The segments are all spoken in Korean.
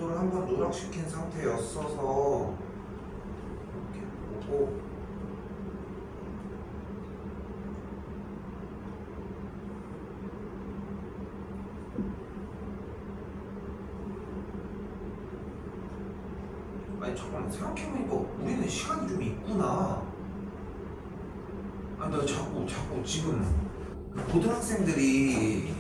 각도를 한번 누락시킨 상태였어서 이렇게 보고 아니 잠깐만 생각해보니까 우리는 시간이 좀 있구나. 아니 나 자꾸 지금 고등학생들이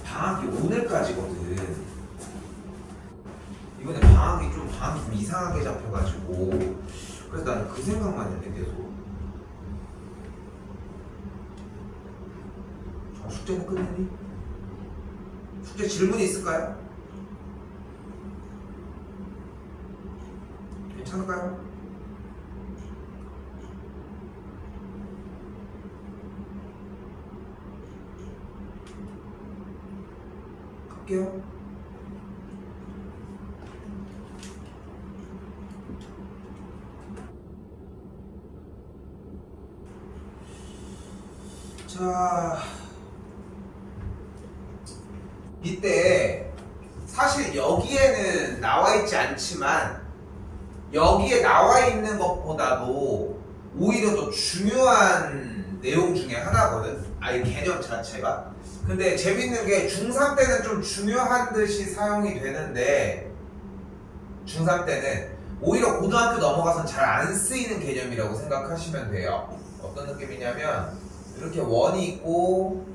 방학이 오늘까지거든. 이번에 방학이 좀 이상하게 잡혀가지고 그래서 나는 그 생각만 했는데 계속. 숙제는 끝냈니? 숙제 질문이 있을까요? 괜찮을까요? 갈게요. 자, 이때 사실 여기에는 나와있지 않지만 여기에 나와있는 것보다도 오히려 더 중요한 내용 중에 하나거든. 이 개념 자체가. 근데 재밌는 게 중3 때는 좀 중요한 듯이 사용이 되는데 중3 때는 오히려 고등학교 넘어가서는 잘 안 쓰이는 개념이라고 생각하시면 돼요. 어떤 느낌이냐면 이렇게 원이 있고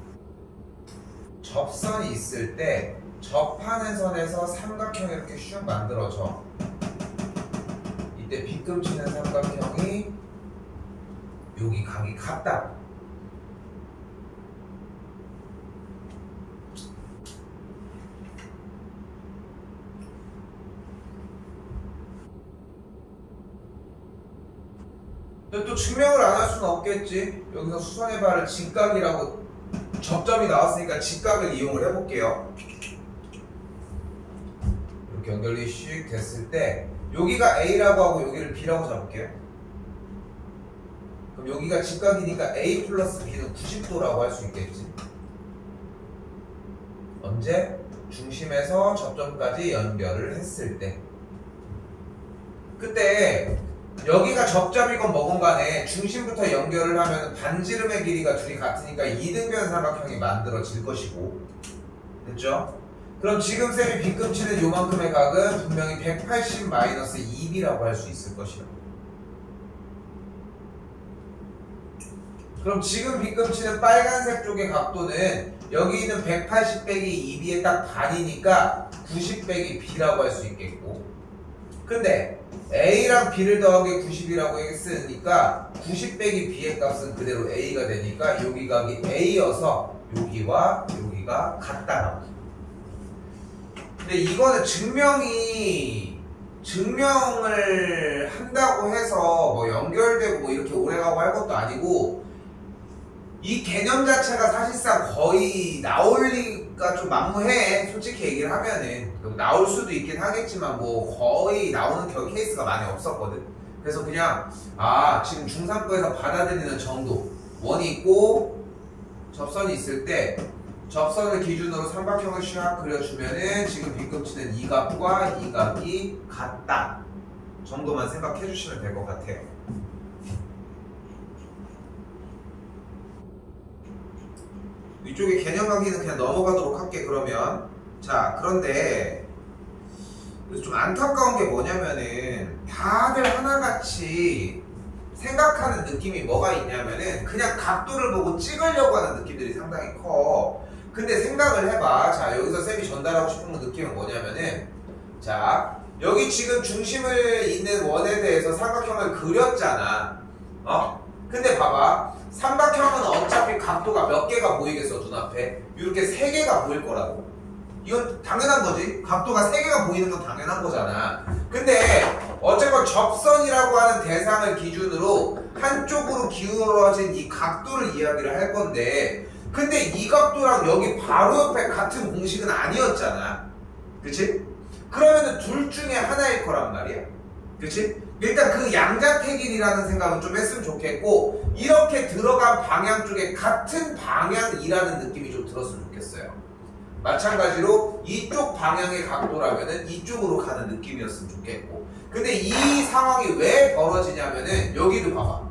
접선이 있을 때 접하는 선에서 삼각형이 이렇게 슉 만들어져. 이때 빗금치는 삼각형이 여기 각이 같다. 근데 또 증명을 안 할 수는 없겠지. 여기서 수선의 발을 직각이라고 접점이 나왔으니까 직각을 이용을 해볼게요. 이렇게 연결이 슉 됐을 때 여기가 A라고 하고 여기를 B라고 잡을게요. 그럼 여기가 직각이니까 A 플러스 B는 90도라고 할 수 있겠지. 언제? 중심에서 접점까지 연결을 했을 때. 그때 여기가 접점이건 뭐건 간에 중심부터 연결을 하면 반지름의 길이가 둘이 같으니까 이등변 삼각형이 만들어질 것이고, 됐죠? 그럼 지금 쌤이 빗금치는 요만큼의 각은 분명히 180-2B라고 할 수 있을 것이다. 그럼 지금 빗금치는 빨간색 쪽의 각도는 여기 있는 180 빼기 2B의 딱 반이니까 90 빼기 B라고 할 수 있겠고, 근데 A랑 B를 더하기 90이라고 했으니까 90 빼기 B의 값은 그대로 A가 되니까 여기 각이 A여서 여기와 여기가 같다. 근데 이거는 증명을 한다고 해서 뭐 연결되고 뭐 이렇게 오래가고 할 것도 아니고, 이 개념 자체가 사실상 거의 나올 리가 좀 만무해. 솔직히 얘기를 하면은 나올 수도 있긴 하겠지만 뭐 거의 나오는 케이스가 많이 없었거든. 그래서 그냥 지금 중3거에서 받아들이는 정도, 원이 있고 접선이 있을 때 접선을 기준으로 삼각형을 샥 그려주면은 지금 빗금치는 이 각과 이 각이 같다 정도만 생각해 주시면 될 것 같아요. 이쪽에 개념 강의는 그냥 넘어가도록 할게. 그러면 자, 그런데 좀 안타까운 게 뭐냐면은 다들 하나같이 생각하는 느낌이 뭐가 있냐면은 그냥 각도를 보고 찍으려고 하는 느낌들이 상당히 커. 근데 생각을 해봐. 자, 여기서 쌤이 전달하고 싶은 느낌은 뭐냐면은, 자, 여기 지금 중심을 있는 원에 대해서 삼각형을 그렸잖아. 근데 봐봐. 삼각형은 어차피 각도가 몇 개가 보이겠어, 눈앞에? 이렇게 3개가 보일 거라고. 이건 당연한 거지. 각도가 3개가 보이는 건 당연한 거잖아. 근데 어쨌건 접선이라고 하는 대상을 기준으로 한쪽으로 기울어진 이 각도를 이야기를 할 건데, 근데 이 각도랑 여기 바로 옆에 같은 공식은 아니었잖아. 그치? 그러면은 둘 중에 하나일 거란 말이야. 그치? 일단 그 양자택일이라는 생각은 좀 했으면 좋겠고, 이렇게 들어간 방향 쪽에 같은 방향이라는 느낌이 좀 들었으면 좋겠어요. 마찬가지로 이쪽 방향의 각도라면은 이쪽으로 가는 느낌이었으면 좋겠고. 근데 이 상황이 왜 벌어지냐면은 여기도 봐봐.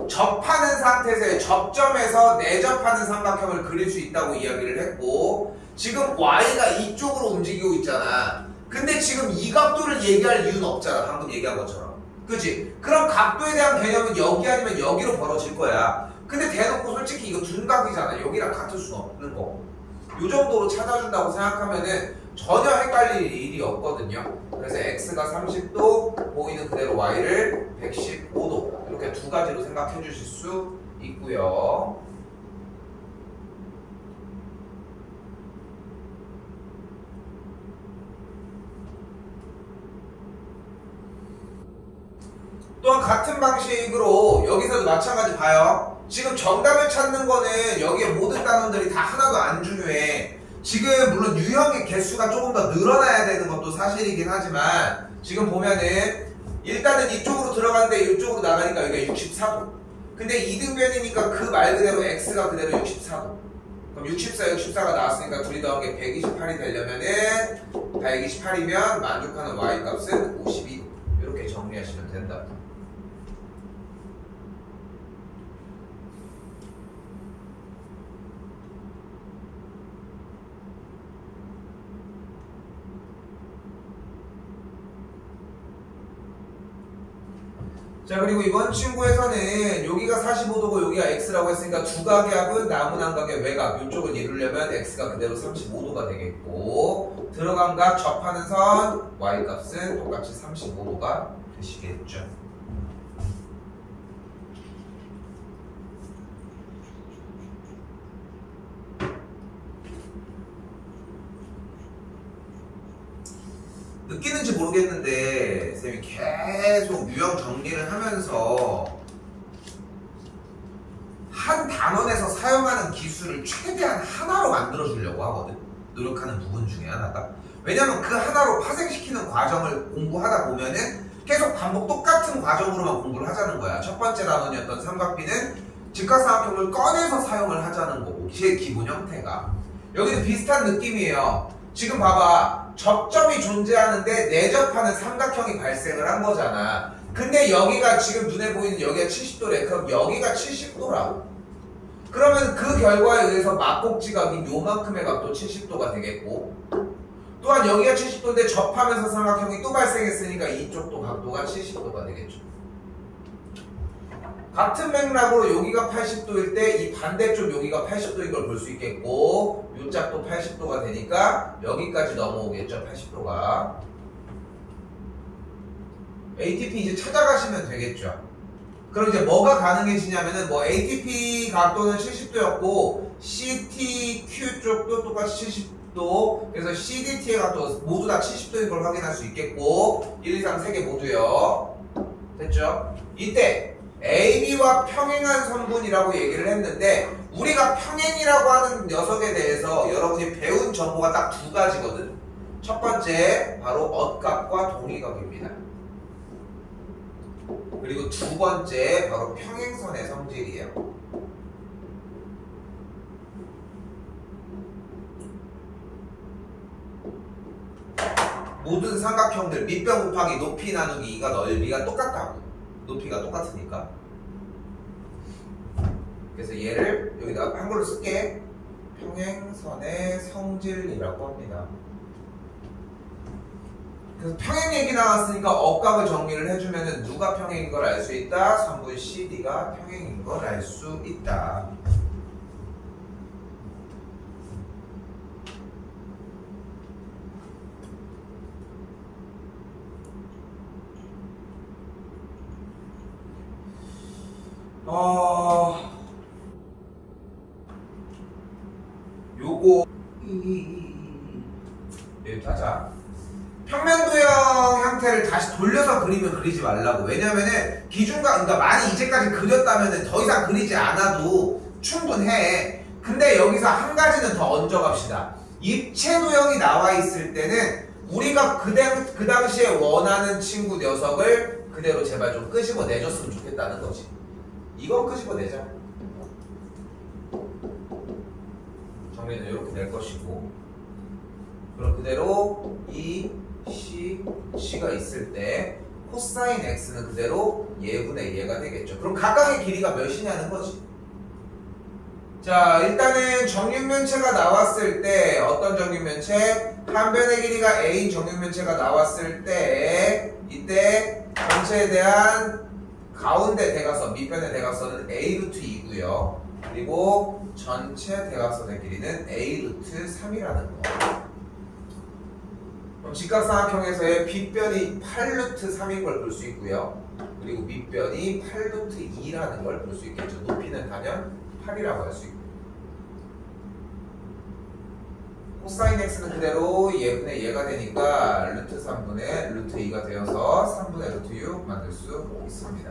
접하는 상태에서 접점에서 내접하는 삼각형을 그릴 수 있다고 이야기를 했고, 지금 y가 이쪽으로 움직이고 있잖아. 근데 지금 이 각도를 얘기할 이유는 없잖아. 방금 얘기한 것처럼. 그치? 그럼 각도에 대한 개념은 여기 아니면 여기로 벌어질 거야. 근데 대놓고 솔직히 이거 둔각이잖아. 여기랑 같을 수는 없는 거고. 요 정도로 찾아준다고 생각하면은 전혀 헷갈릴 일이 없거든요. 그래서 x가 30도, 보이는 그대로 y를 115도. 이렇게 두 가지로 생각해 주실 수 있고요. 또한 같은 방식으로 여기서도 마찬가지 봐요. 지금 정답을 찾는 거는 여기에 모든 단원들이 다 하나도 안 중요해. 지금 물론 유형의 개수가 조금 더 늘어나야 되는 것도 사실이긴 하지만 지금 보면은 일단은 이쪽으로 들어가는데 이쪽으로 나가니까 여기가 64도. 근데 이등변이니까 그 말 그대로 x가 그대로 64도. 그럼 64, 64가 나왔으니까 둘이 더한 게 128이 되려면은 128이면 만족하는 y 값은 52. 이렇게 정리하시면 된다. 자, 그리고 이번 친구에서는 여기가 45도고 여기가 x라고 했으니까 두 각의 남은 한 각의 외곽 이쪽을 이루려면 x가 그대로 35도가 되겠고, 들어간 각 접하는 선 y 값은 똑같이 35도가 되시겠죠. 느끼는지 모르겠는데 쌤이 계속 유형 정리를 하면서 한 단원에서 사용하는 기술을 최대한 하나로 만들어 주려고 하거든. 노력하는 부분 중에 하나가. 왜냐면 그 하나로 파생시키는 과정을 공부하다 보면은 계속 반복 똑같은 과정으로만 공부를 하자는 거야. 첫 번째 단원이었던 삼각비는 직각삼각형을 꺼내서 사용을 하자는 거고, 제 기본 형태가. 여기도 비슷한 느낌이에요. 지금 봐봐. 접점이 존재하는데 내접하는 삼각형이 발생을 한 거잖아. 근데 여기가 지금 눈에 보이는 여기가 70도래. 그럼 여기가 70도라고. 그러면 그 결과에 의해서 막곡지각인 요만큼의 각도 70도가 되겠고, 또한 여기가 70도인데 접하면서 삼각형이 또 발생했으니까 이쪽도 각도가 70도가 되겠죠. 같은 맥락으로 여기가 80도일 때 이 반대쪽 여기가 80도인 걸 볼 수 있겠고, 요 짝도 80도가 되니까 여기까지 넘어오겠죠. 80도가. ATP 이제 찾아가시면 되겠죠. 그럼 이제 뭐가 가능해지냐면은 뭐 ATP 각도는 70도였고 CTQ 쪽도 똑같이 70도, 그래서 CDT의 각도 모두 다 70도인 걸 확인할 수 있겠고, 1, 2, 3 세 개 모두요. 됐죠? 이때 AB와 평행한 선분이라고 얘기를 했는데, 우리가 평행이라고 하는 녀석에 대해서 여러분이 배운 정보가 딱 두 가지거든. 첫 번째 바로 엇각과 동의각입니다. 그리고 두 번째 바로 평행선의 성질이에요. 모든 삼각형들 밑변 곱하기 높이 나누기 2가 넓이가 똑같다고. 높이가 똑같으니까. 그래서 얘를 여기다 한글로 쓸게. 평행선의 성질이라고 합니다. 그래서 평행 얘기 나왔으니까 억각을 정리를 해주면은 누가 평행인 걸 알 수 있다? 선분 CD가 평행인 걸 알 수 있다. 요거 여기 하자. 평면도형 형태를 다시 돌려서 그리면 그리지 말라고. 왜냐면은 기준각, 그러니까 많이 이제까지 그렸다면은 더 이상 그리지 않아도 충분해. 근데 여기서 한 가지는 더 얹어 갑시다. 입체도형이 나와 있을 때는 우리가 그 당시에 원하는 친구 녀석을 그대로 제발 좀 끄집어 내줬으면 좋겠다는 거지. 이건 끄집어 내자. 정리는 이렇게 될 것이고, 그럼 그대로 E, C가 있을 때 코사인 X는 그대로 얘분의 얘가 되겠죠. 그럼 각각의 길이가 몇이냐는 거지. 자, 일단은 정육면체가 나왔을 때 어떤 정육면체? 한 변의 길이가 A인 정육면체가 나왔을 때 이때 전체에 대한 가운데 대각선, 밑변의 대각선은 A 루트 2고요. 그리고 전체 대각선의 길이는 A 루트 3이라는 거. 그럼 직각삼각형에서의 빗변이 8 루트 3인 걸 볼 수 있고요. 그리고 밑변이 8 루트 2라는 걸 볼 수 있겠죠. 높이는 단연 8이라고 할 수 있고. 코사인 X는 그대로 얘분의 얘가 되니까 루트 3분의 루트 2가 되어서 3분의 루트 6 만들 수 있습니다.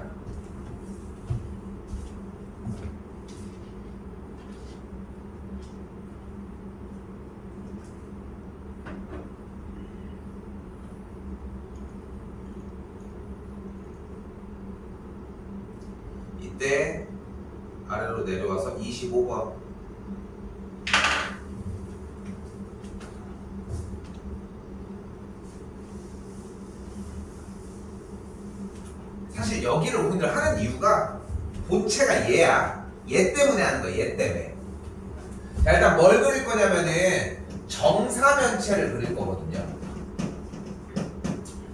이때 아래로 내려와서 25번. 사실 여기를 우리들 하는 이유가 본체가 얘야. 얘 때문에 하는 거야. 얘 때문에. 자, 일단 뭘 그릴 거냐면은 정사면체를 그릴 거거든요.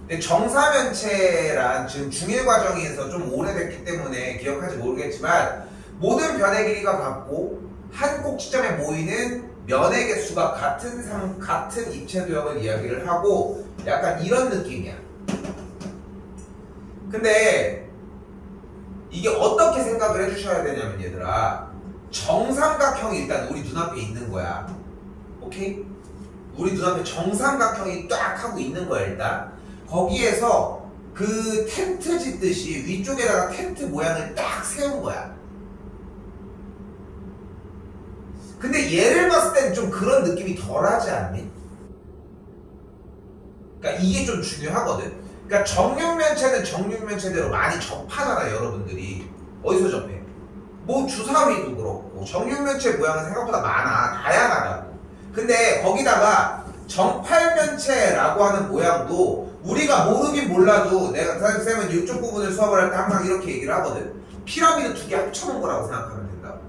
근데 정사면체란 지금 중1 과정에서 좀 오래됐기 때문에 기억할지 모르겠지만 모든 변의 길이가 같고 한 꼭지점에 모이는 면의 개수가 같은 입체 도형을 이야기를 하고 약간 이런 느낌이야. 근데 이게 어떻게 생각을 해주셔야 되냐면 얘들아, 정삼각형이 일단 우리 눈앞에 있는 거야. 오케이? 우리 눈앞에 정삼각형이 딱 하고 있는 거야. 일단 거기에서 그 텐트 짓듯이 위쪽에다가 텐트 모양을 딱 세운 거야. 근데 얘를 봤을 때는 좀 그런 느낌이 덜하지 않니? 그러니까 이게 좀 중요하거든. 그러니까 정육면체는 정육면체대로 많이 접하잖아. 여러분들이 어디서 접해? 뭐 주사위도 그렇고 정육면체 모양은 생각보다 많아. 다양하다고. 근데 거기다가 정팔면체라고 하는 모양도 우리가 모르긴 몰라도 내가 선생님은 이쪽 부분을 수업을 할 때 항상 이렇게 얘기를 하거든. 피라미드 두 개 합쳐놓은 거라고 생각하면 된다고.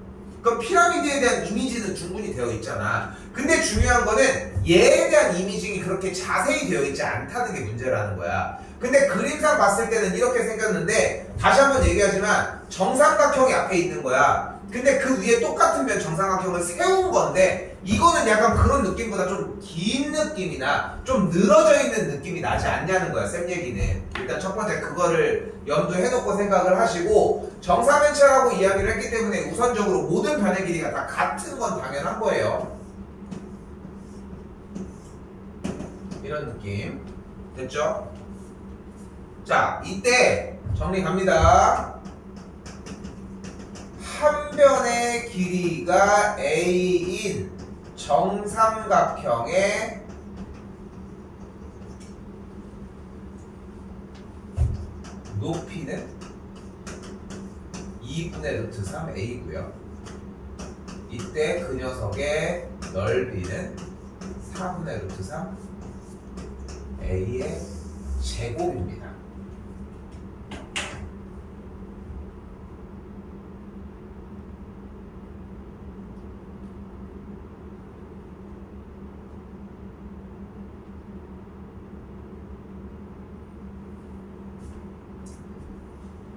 그럼 피라미드에 대한 이미지는 충분히 되어 있잖아. 근데 중요한 거는 얘에 대한 이미징이 그렇게 자세히 되어 있지 않다는 게 문제라는 거야. 근데 그림상 봤을 때는 이렇게 생겼는데 다시 한번 얘기하지만 정삼각형이 앞에 있는 거야. 근데 그 위에 똑같은 면 정삼각형을 세운 건데 이거는 약간 그런 느낌보다 좀 긴 느낌이나 좀 늘어져 있는 느낌이 나지 않냐는 거야. 쌤 얘기는. 일단 첫 번째 그거를 염두해 놓고 생각을 하시고, 정사면체라고 이야기를 했기 때문에 우선적으로 모든 변의 길이가 다 같은 건 당연한 거예요. 이런 느낌 됐죠? 자, 이때 정리 갑니다. 한 변의 길이가 A인 정삼각형의 높이는 2분의 루트 3A고요. 이때 그 녀석의 넓이는 4분의 루트 3A의 제곱입니다.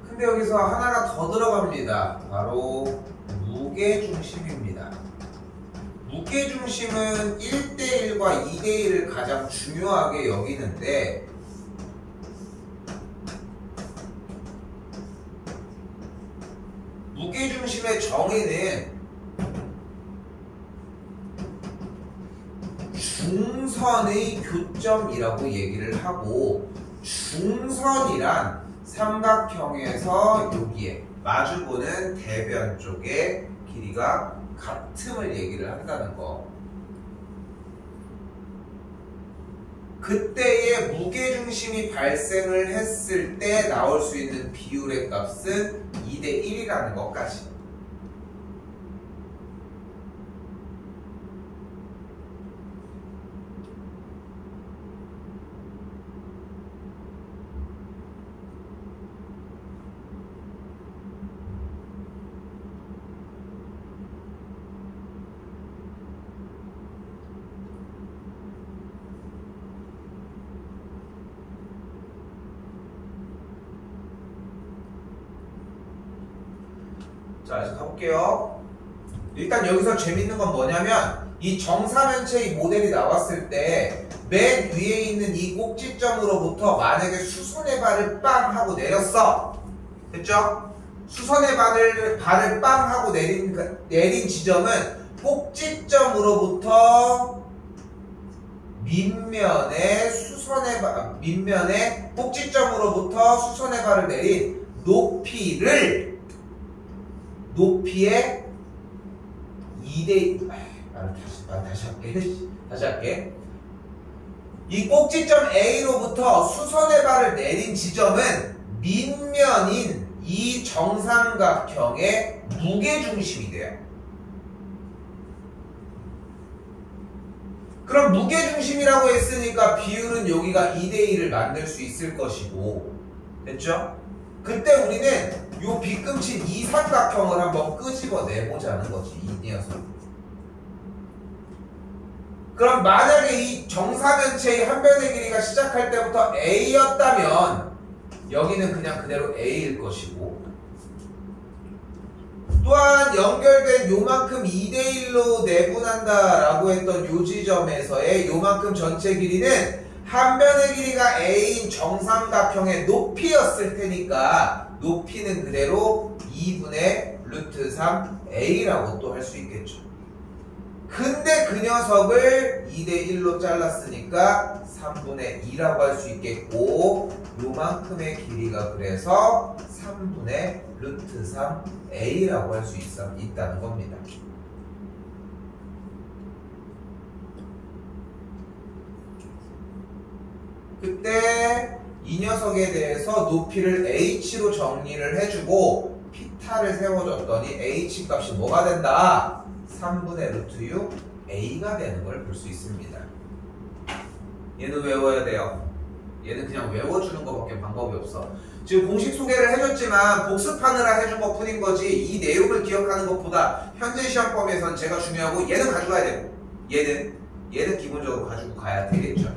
근데 여기서 하나가 더 들어갑니다. 바로 무게중심입니다. 무게중심은 1대1과 2대1을 가장 중요하게 여기는데 무게중심의 정의는 중선의 교점이라고 얘기를 하고, 중선이란 삼각형에서 여기에 마주보는 대변 쪽의 길이가 같음을 얘기를 한다는 거. 그때의 무게중심이 발생을 했을 때 나올 수 있는 비율의 값은 2대1이라는 것까지. 자, 이제 가볼게요. 일단 여기서 재밌는 건 뭐냐면 이 정사면체의 모델이 나왔을 때 맨 위에 있는 이 꼭지점으로부터 만약에 수선의 발을 빵 하고 내렸어. 됐죠? 수선의 발을 빵 하고 내린 지점은 꼭지점으로부터 밑면에 꼭지점으로부터 수선의 발을 내린 높이의 2대 다시 할게. 이 꼭지점 A로부터 수선의 발을 내린 지점은 밑면인 이 정삼각형의 무게중심이 돼요. 그럼 무게중심이라고 했으니까 비율은 여기가 2대1을 만들 수 있을 것이고, 됐죠? 그때 우리는 요 빗금친 이 삼각형을 한번 끄집어내보자는 거지, 이 녀석. 그럼 만약에 이 정사면체의 한 변의 길이가 시작할 때부터 A였다면 여기는 그냥 그대로 A일 것이고, 또한 연결된 요만큼 2대1로 내분한다 라고 했던 요 지점에서의 요만큼 전체 길이는 한 변의 길이가 A인 정삼각형의 높이였을 테니까 높이는 그대로 2분의 루트 3A라고 또 할 수 있겠죠. 근데 그 녀석을 2대1로 잘랐으니까 3분의 2라고 할 수 있겠고, 요만큼의 길이가 그래서 3분의 루트 3A라고 할 수 있다는 겁니다. 그때 이 녀석에 대해서 높이를 H로 정리를 해주고 피타를 세워줬더니 H 값이 뭐가 된다? 3분의 루트 6 A가 되는 걸 볼 수 있습니다. 얘는 외워야 돼요. 얘는 그냥 외워주는 것밖에 방법이 없어. 지금 공식 소개를 해줬지만 복습하느라 해준 것 뿐인 거지, 이 내용을 기억하는 것보다 현재 시험범위에선 제가 중요하고 얘는 가져가야 되고, 얘는 기본적으로 가지고 가야 되겠죠.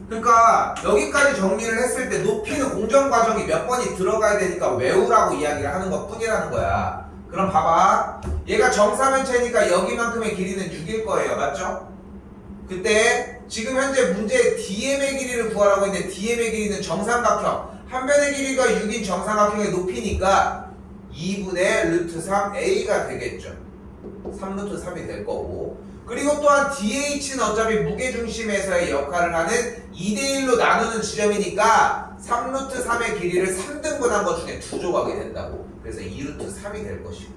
그러니까 여기까지 정리를 했을 때 높이는 공정 과정이 몇 번이 들어가야 되니까 외우라고 이야기를 하는 것 뿐이라는 거야. 그럼 봐봐, 얘가 정사면체니까 여기만큼의 길이는 6일 거예요. 맞죠? 그때 지금 현재 문제에 DM의 길이를 구하라고 했는데 DM의 길이는 정삼각형 한 변의 길이가 6인 정삼각형의 높이니까 2분의 루트 3A가 되겠죠. 3루트 3이 될 거고, 그리고 또한 DH는 어차피 무게중심에서의 역할을 하는 2대1로 나누는 지점이니까 3루트 3의 길이를 3등분한 것 중에 2조각이 된다고. 그래서 2루트 3이 될 것이고,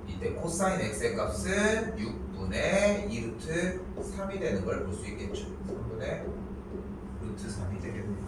이때 코사인 x의 값은 6분의 2루트 3이 되는 걸 볼 수 있겠죠. 3분의 루트 3이 되겠네요.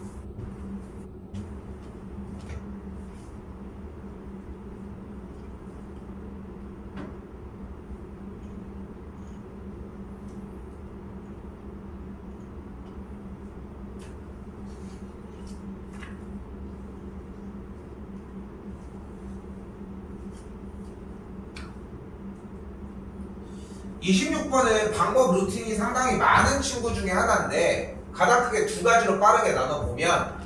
이 26번은 방법 루틴이 상당히 많은 친구 중에 하나인데 가장 크게 두 가지로 빠르게 나눠보면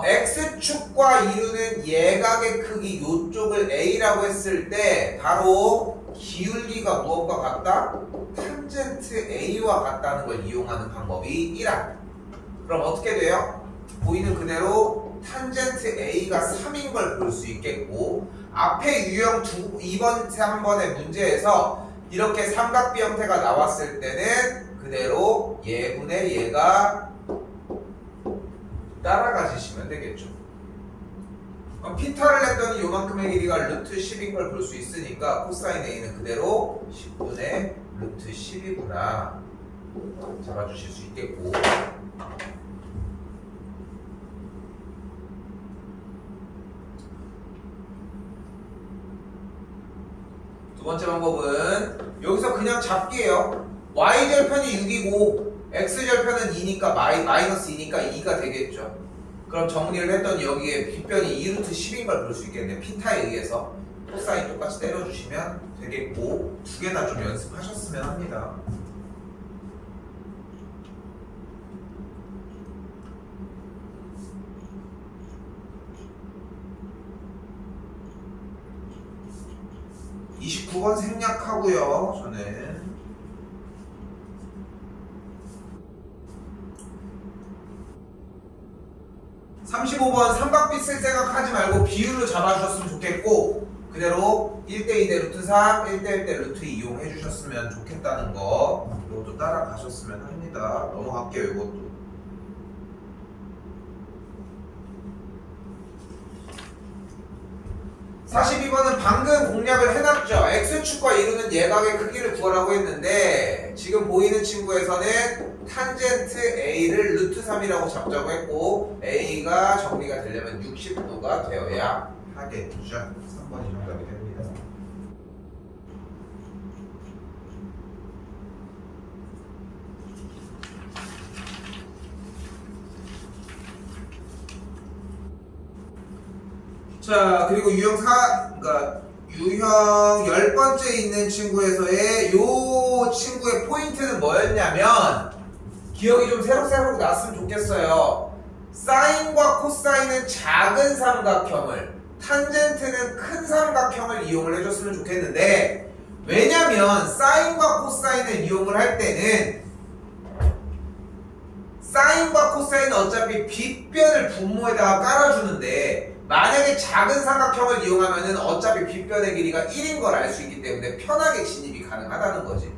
X축과 이루는 예각의 크기 이쪽을 A라고 했을 때 바로 기울기가 무엇과 같다? 탄젠트 A와 같다는 걸 이용하는 방법이 1학. 그럼 어떻게 돼요? 보이는 그대로 탄젠트 A가 3인 걸 볼 수 있겠고, 앞에 유형 2번, 3번의 문제에서 이렇게 삼각비 형태가 나왔을 때는 그대로 얘분의 얘가 따라가시면 되겠죠. 피타를 했더니 요만큼의 길이가 루트 10인 걸 볼 수 있으니까 코사인 A는 그대로 10분의 루트 10이구나 잡아주실 수 있겠고, 두 번째 방법은 여기서 그냥 잡기예요. y절편이 6이고 x절편은 2니까 마이너스 2니까 2가 되겠죠. 그럼 정리를 했더니 여기에 빗변이 2루트 10인 걸 볼 수 있겠네요. 피타에 의해서 코사인 똑같이 때려주시면 되겠고, 두 개 다 좀 연습하셨으면 합니다. (29번) 생략하고요. 저는 35번 삼각비 쓸 생각하지 말고 비율로 잡아주셨으면 좋겠고, 그대로 1대2대 루트 3, 1대1대 루트 2 이용해 주셨으면 좋겠다는 거, 이것도 따라가셨으면 합니다. 넘어갈게요. 이것도. (42번은) 방금 공략을 해놨죠. x축과 이루는 예각의 크기를 구하라고 했는데, 지금 보이는 친구에서는 탄젠트 a를 루트 3이라고 잡자고 했고, a가 정리가 되려면 60도가 되어야 하겠죠. 3번이 정답이 됩니다. 자, 그리고 그러니까 유형 10번째 있는 친구에서의 요 친구의 포인트는 뭐였냐면, 기억이 좀 새록새록 났으면 좋겠어요. 사인과 코사인은 작은 삼각형을, 탄젠트는 큰 삼각형을 이용을 해줬으면 좋겠는데, 왜냐면 사인과 코사인을 이용을 할 때는 사인과 코사인은 어차피 빗변을 분모에다가 깔아주는데, 만약에 작은 삼각형을 이용하면은 어차피 빗변의 길이가 1인 걸 알 수 있기 때문에 편하게 진입이 가능하다는 거지.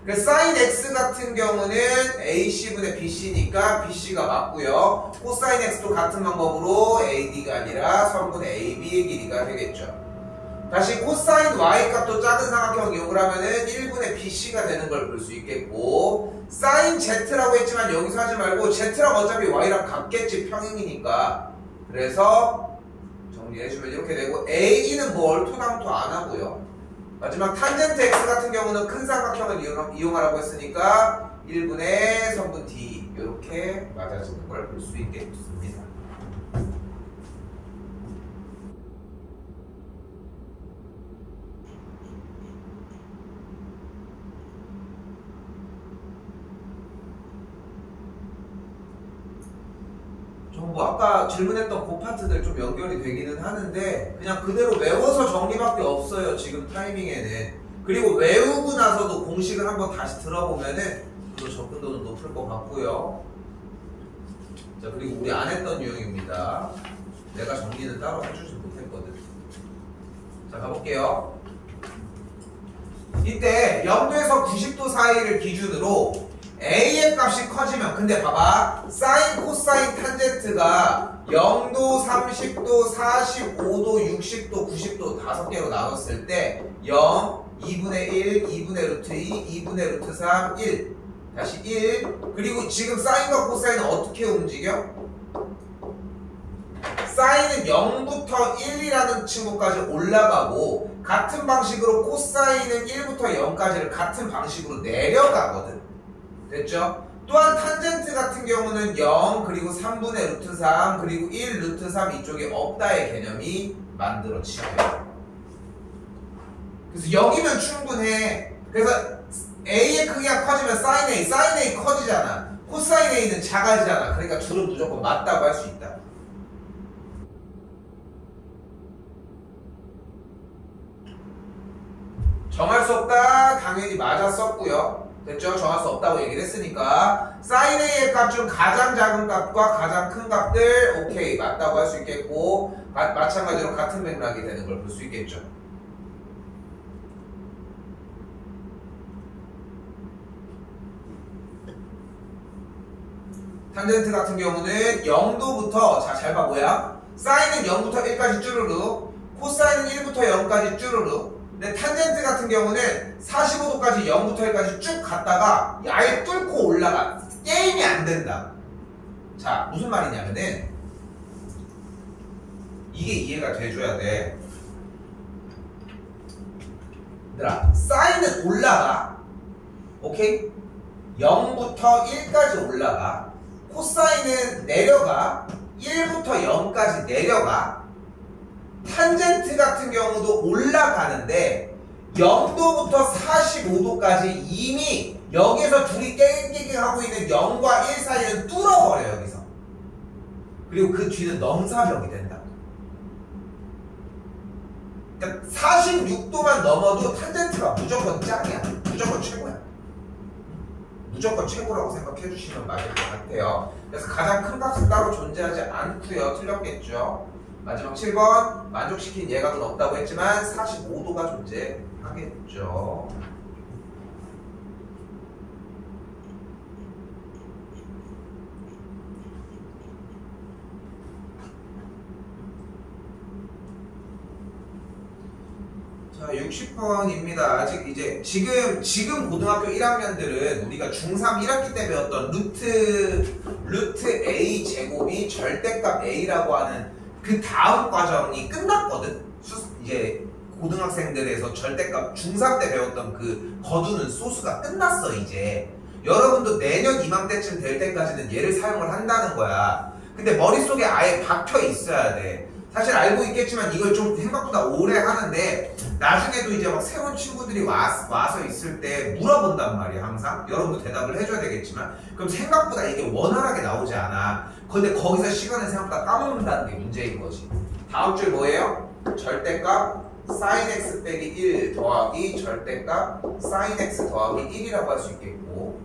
그래서 사인 x 같은 경우는 ac분의 bc니까 bc가 맞고요. 코사인 x도 같은 방법으로 ad가 아니라 선분 ab의 길이가 되겠죠. 다시 코사인 y 값도 작은 삼각형 이용을 하면은 1분의 bc가 되는 걸 볼 수 있겠고, 사인 z라고 했지만 여기서 하지 말고 z랑 어차피 y랑 같겠지, 평행이니까. 그래서 정리해주면 이렇게 되고, a는 뭐 얼토당토 안 하고요. 마지막 탄젠트 x 같은 경우는 큰 삼각형을 이용하라고 했으니까 1분의 선분 d, 이렇게 맞아지는 걸 볼 수 있겠습니다. 뭐 아까 질문했던 그 파트들 좀 연결이 되기는 하는데, 그냥 그대로 외워서 정리밖에 없어요, 지금 타이밍에는. 그리고 외우고 나서도 공식을 한번 다시 들어보면은 또 접근도는 높을 것 같고요. 자, 그리고 우리 안 했던 유형입니다. 내가 정리는 따로 해주지 못했거든. 자, 가볼게요. 이때 0도에서 90도 사이를 기준으로 a의 값이 커지면, 근데 봐봐, 사인, 코사인, 탄젠트가 0도, 30도, 45도, 60도, 90도 5개로 나눴을 때 0, 2분의 1, 2분의 루트 2, 2분의 루트 3, 1, 다시 1. 그리고 지금 사인과 코사인은 어떻게 움직여? 사인은 0부터 1이라는 친구까지 올라가고, 같은 방식으로 코사인은 1부터 0까지를 같은 방식으로 내려가거든. 됐죠? 또한 탄젠트 같은 경우는 0, 그리고 3분의 루트 3, 그리고 1 루트 3 이쪽에 없다의 개념이 만들어지고요. 그래서 여기면 충분해. 그래서 a의 크기가 커지면 사인 A 커지잖아. 코사인 A는 작아지잖아. 그러니까 둘은 무조건 맞다고 할 수 있다. 정할 수 없다, 당연히 맞았었고요. 됐죠? 정할 수 없다고 얘기를 했으니까 사인 A의 값 중 가장 작은 값과 가장 큰 값들 오케이 맞다고 할 수 있겠고, 마찬가지로 같은 맥락이 되는 걸 볼 수 있겠죠. 탄젠트 같은 경우는 0도부터, 자 잘 봐, 뭐야? 사인은 0부터 1까지 쭈루루, 코사인은 1부터 0까지 쭈루루. 근데 탄젠트 같은 경우는 45도까지 0부터 1까지 쭉 갔다가 아예 뚫고 올라가. 게임이 안 된다. 자, 무슨 말이냐면은 이게 이해가 돼줘야 돼. 얘들아, 사인은 올라가. 오케이? 0부터 1까지 올라가. 코사인은 내려가. 1부터 0까지 내려가. 탄젠트 같은 경우도 올라가는데 0도부터 45도까지 이미 여기에서 둘이 깽깽깽 하고 있는 0과 1 사이는 뚫어버려요. 여기서. 그리고 그 뒤는 넘사벽이 된다. 그러니까 46도만 넘어도 탄젠트가 무조건 짱이야. 무조건 최고야. 무조건 최고라고 생각해 주시면 맞을 것 같아요. 그래서 가장 큰 값은 따로 존재하지 않고요. 틀렸겠죠. 마지막 7번 만족시킨 예각은 없다고 했지만 45도가 존재하겠죠. 자, 60번입니다. 아직 이제 지금 고등학교 1학년들은 우리가 중3 1학기 때 배웠던 루트 A 제곱이 절대값 A라고 하는 그 다음 과정이 끝났거든. 이제 고등학생들에서 절대값 중3 때 배웠던 그 거두는 소수가 끝났어. 이제 여러분도 내년 이맘때쯤 될 때까지는 얘를 사용을 한다는 거야. 근데 머릿속에 아예 박혀 있어야 돼. 사실 알고 있겠지만 이걸 좀 생각보다 오래 하는데 나중에도 이제 막 새로운 친구들이 와서 있을 때 물어본단 말이야. 항상 여러분도 대답을 해줘야 되겠지만 그럼 생각보다 이게 원활하게 나오지 않아. 근데 거기서 시간을 생각보다 까먹는다는 게 문제인 거지. 다음 줄 뭐예요? 절대값 sin x 빼기 1 더하기 절대값 sin x 더하기 1이라고 할 수 있겠고,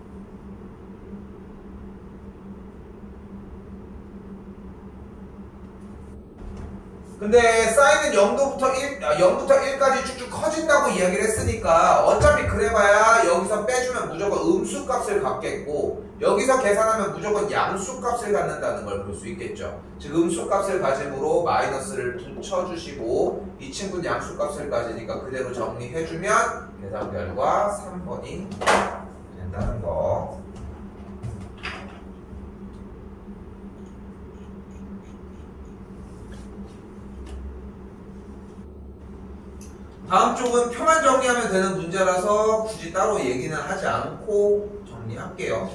근데 사인은 0부터 1까지 쭉쭉 커진다고 이야기를 했으니까 어차피 그래봐야 여기서 빼주면 무조건 음수값을 갖겠고 여기서 계산하면 무조건 양수값을 갖는다는 걸 볼 수 있겠죠. 즉 음수값을 가짐으로 마이너스를 붙여주시고 이 친구는 양수값을 가지니까 그대로 정리해주면 계산 결과 3번이 된다는 거. 다음 쪽은 표만 정리하면 되는 문제라서 굳이 따로 얘기는 하지 않고 정리할게요.